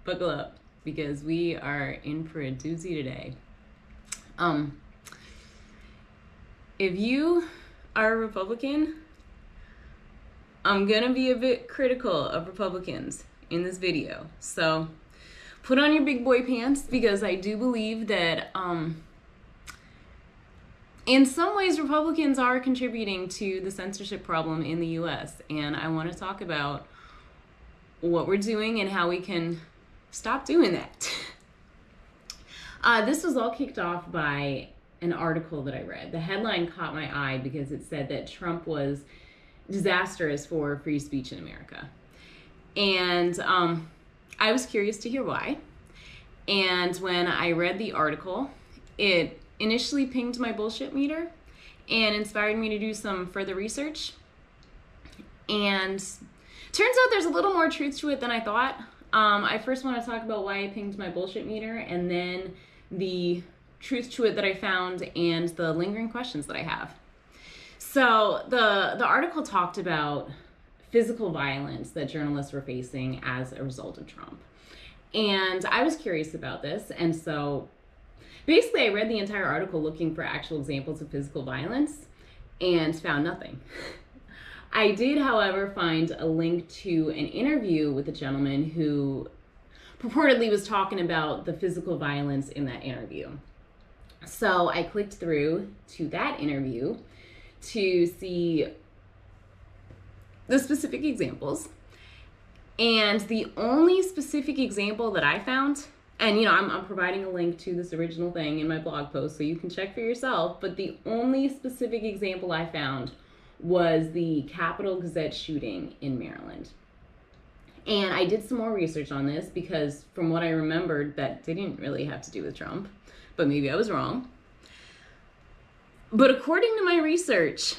Buckle up, because we are in for a doozy today. If you are a Republican, I'm gonna be a bit critical of Republicans in this video. So put on your big boy pants, because I do believe that in some ways Republicans are contributing to the censorship problem in the US, and I want to talk about what we're doing and how we can stop doing that. This was all kicked off by an article that I read. The headline caught my eye because it said that Trump was disastrous for free speech in America. And I was curious to hear why. And when I read the article, it initially pinged my bullshit meter and inspired me to do some further research. And turns out there's a little more truth to it than I thought. I first want to talk about why I pinged my bullshit meter, and then the truth to it that I found and the lingering questions that I have. So the article talked about physical violence that journalists were facing as a result of Trump. And I was curious about this, and so basically I read the entire article looking for actual examples of physical violence and found nothing. I did, however, find a link to an interview with a gentleman who purportedly was talking about the physical violence in that interview. So I clicked through to that interview to see the specific examples. And the only specific example that I found, and I'm providing a link to this original thing in my blog post so you can check for yourself, but the only specific example I found was the Capitol Gazette shooting in Maryland. And I did some more research on this because from what I remembered, that didn't really have to do with Trump, but maybe I was wrong. But according to my research,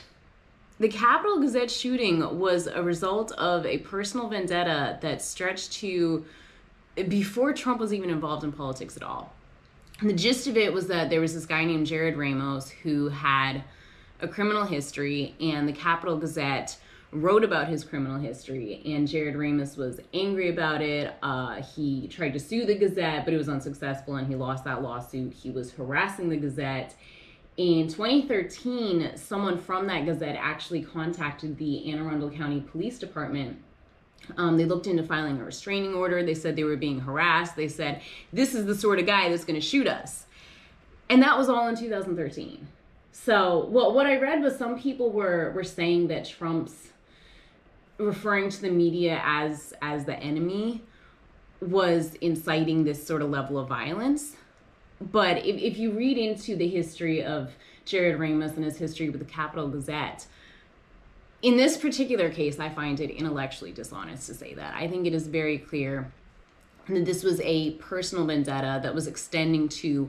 the Capitol Gazette shooting was a result of a personal vendetta that stretched to before Trump was even involved in politics at all. And the gist of it was that there was this guy named Jared Ramos who had a criminal history, and the Capitol Gazette wrote about his criminal history, and Jared Ramos was angry about it. He tried to sue the Gazette, but it was unsuccessful, and he lost that lawsuit. He was harassing the Gazette. In 2013, someone from that Gazette actually contacted the Anne Arundel County Police Department. They looked into filing a restraining order. They said they were being harassed. They said, this is the sort of guy that's going to shoot us. And that was all in 2013. So what I read was some people were saying that Trump's referring to the media as the enemy was inciting this sort of level of violence. But if you read into the history of Jared Ramos and his history with the Capitol Gazette, in this particular case, I find it intellectually dishonest to say that. I think it is very clear that this was a personal vendetta that was extending to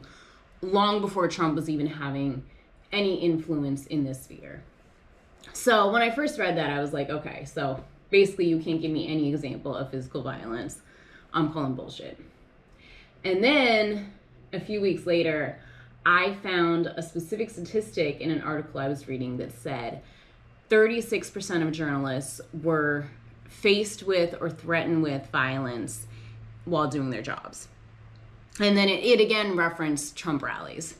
long before Trump was even having any influence in this sphere. So when I first read that, I was like, okay, so basically you can't give me any example of physical violence. I'm calling bullshit. And then a few weeks later, I found a specific statistic in an article I was reading that said 36% of journalists were faced with or threatened with violence while doing their jobs. And then it again referenced Trump rallies.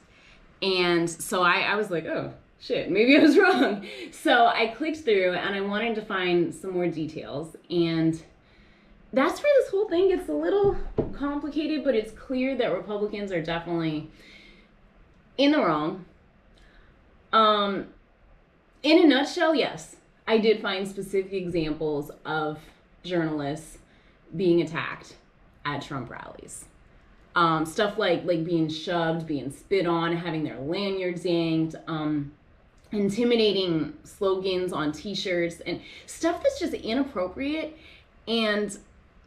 And so I was like, oh, shit, maybe I was wrong. So I clicked through and I wanted to find some more details. And that's where this whole thing gets a little complicated, but it's clear that Republicans are definitely in the wrong. In a nutshell, yes, I did find specific examples of journalists being attacked at Trump rallies. Stuff like being shoved, being spit on, having their lanyards yanked, intimidating slogans on t-shirts, and stuff that's just inappropriate and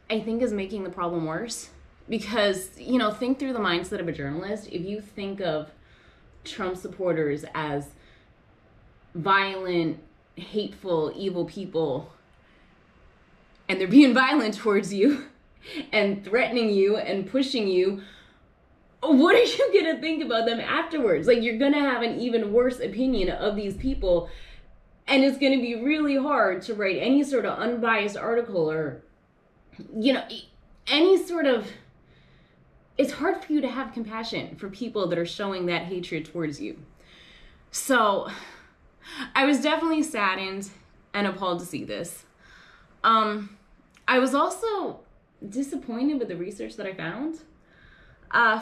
I think is making the problem worse. Because, think through the mindset of a journalist. If you think of Trump supporters as violent, hateful, evil people, and they're being violent towards you and threatening you and pushing you, what are you going to think about them afterwards? Like, you're going to have an even worse opinion of these people, and it's going to be really hard to write any sort of unbiased article or, any sort of, it's hard for you to have compassion for people that are showing that hatred towards you. So I was definitely saddened and appalled to see this. I was also disappointed with the research that I found.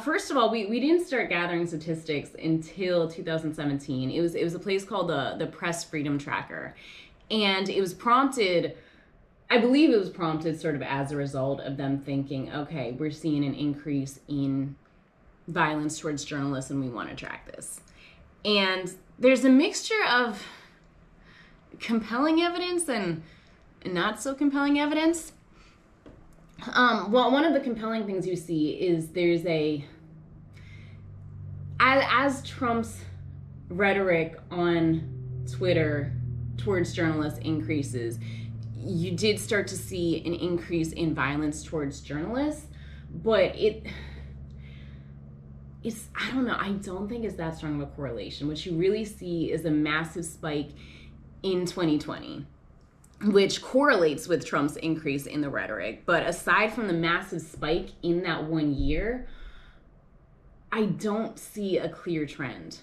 First of all, we didn't start gathering statistics until 2017. It was a place called the Press Freedom Tracker, and it was prompted, I believe it was prompted sort of as a result of them thinking, okay, we're seeing an increase in violence towards journalists and we want to track this. And there's a mixture of compelling evidence and not so compelling evidence. Well, one of the compelling things you see is there's as Trump's rhetoric on Twitter towards journalists increases, you did start to see an increase in violence towards journalists, but it's, I don't know, I don't think it's that strong of a correlation. What you really see is a massive spike in 2020, which correlates with Trump's increase in the rhetoric. But aside from the massive spike in that 1 year, I don't see a clear trend.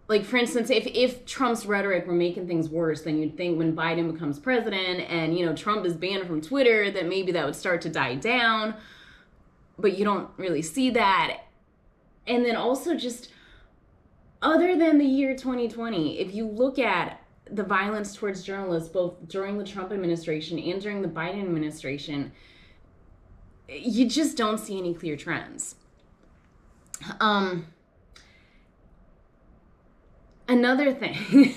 Like, for instance, if Trump's rhetoric were making things worse, then you'd think when Biden becomes president and, you know, Trump is banned from Twitter, that maybe that would start to die down. But you don't really see that. And then also just other than the year 2020, if you look at the violence towards journalists, both during the Trump administration and during the Biden administration, you just don't see any clear trends. Another thing,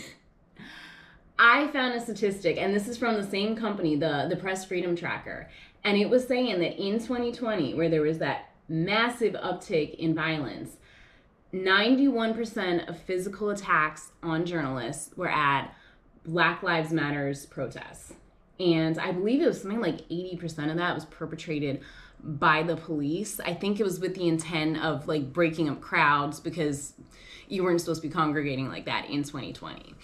I found a statistic, and this is from the same company, the Press Freedom Tracker, and it was saying that in 2020, where there was that massive uptick in violence, 91% of physical attacks on journalists were at Black Lives Matter's protests. And I believe it was something like 80% of that was perpetrated by the police. I think it was with the intent of like breaking up crowds because you weren't supposed to be congregating like that in 2020.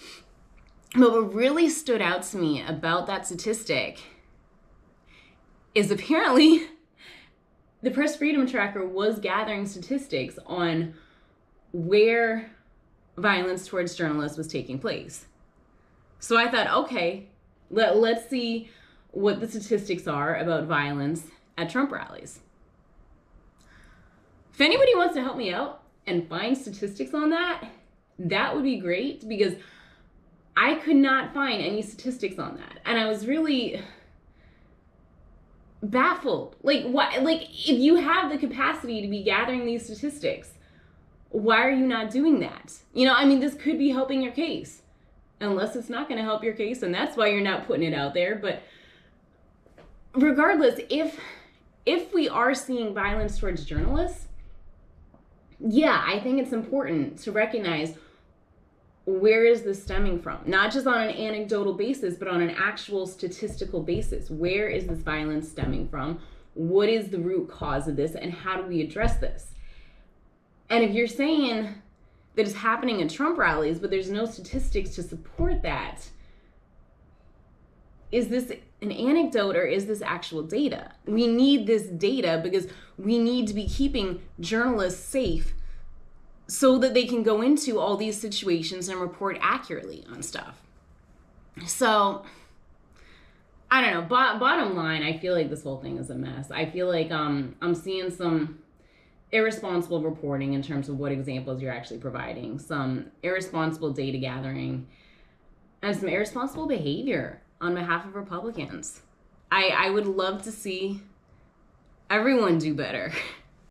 But what really stood out to me about that statistic is apparently the Press Freedom Tracker was gathering statistics on where violence towards journalists was taking place. So I thought, okay, let's see what the statistics are about violence at Trump rallies. If anybody wants to help me out and find statistics on that, that would be great, because I could not find any statistics on that. And I was really baffled. Like, what? Like, if you have the capacity to be gathering these statistics, why are you not doing that? You know, I mean, this could be helping your case. Unless it's not going to help your case, and that's why you're not putting it out there. But regardless, if we are seeing violence towards journalists, yeah, I think it's important to recognize, where is this stemming from? Not just on an anecdotal basis, but on an actual statistical basis. Where is this violence stemming from? What is the root cause of this, and how do we address this? And if you're saying that is happening at Trump rallies, but there's no statistics to support that, is this an anecdote or is this actual data? We need this data because we need to be keeping journalists safe so that they can go into all these situations and report accurately on stuff. So, I don't know. Bottom line, I feel like this whole thing is a mess. I feel like I'm seeing some irresponsible reporting in terms of what examples you're actually providing, some irresponsible data gathering, and some irresponsible behavior on behalf of Republicans. I would love to see everyone do better.